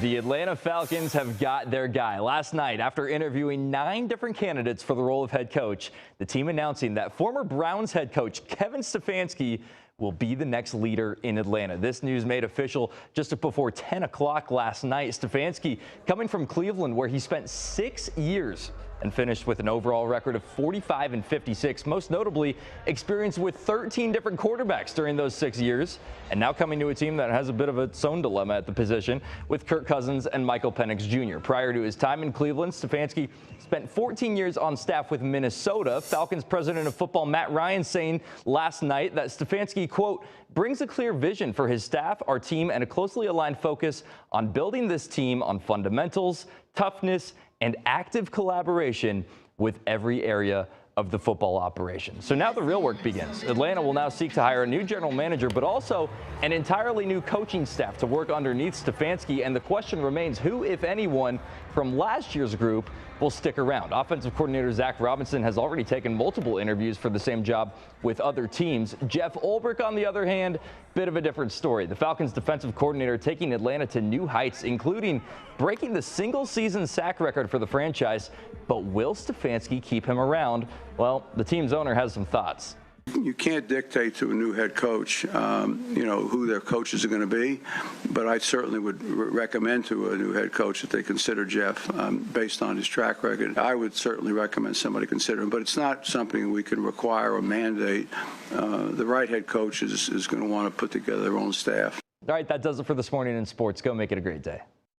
The Atlanta Falcons have got their guy. Last night, after interviewing 9 different candidates for the role of head coach, the team announcing that former Browns head coach Kevin Stefanski will be the next leader in Atlanta. This news made official just before 10 o'clock last night. Stefanski coming from Cleveland, where he spent 6 years and finished with an overall record of 45-56, most notably experience with 13 different quarterbacks during those 6 years, and now coming to a team that has a bit of its own dilemma at the position with Kirk Cousins and Michael Penix Jr. Prior to his time in Cleveland, Stefanski spent 14 years on staff with Minnesota. Falcons president of football Matt Ryan saying last night that Stefanski, quote, brings a clear vision for his staff, our team, and a closely aligned focus on building this team on fundamentals, toughness, and active collaboration with every area of the football operation. So now the real work begins. Atlanta will now seek to hire a new general manager, but also an entirely new coaching staff to work underneath Stefanski. And the question remains, who, if anyone, from last year's group will stick around? Offensive coordinator Zach Robinson has already taken multiple interviews for the same job with other teams. Jeff Ulbrich, on the other hand, bit of a different story. The Falcons defensive coordinator taking Atlanta to new heights, including breaking the single-season sack record for the franchise. But will Stefanski keep him around? Well, the team's owner has some thoughts. You can't dictate to a new head coach, who their coaches are going to be. But I certainly would recommend to a new head coach that they consider Jeff based on his track record. I would certainly recommend somebody consider him, but it's not something we can require or mandate. The right head coach is going to want to put together their own staff. All right, that does it for This Morning in Sports. Go make it a great day.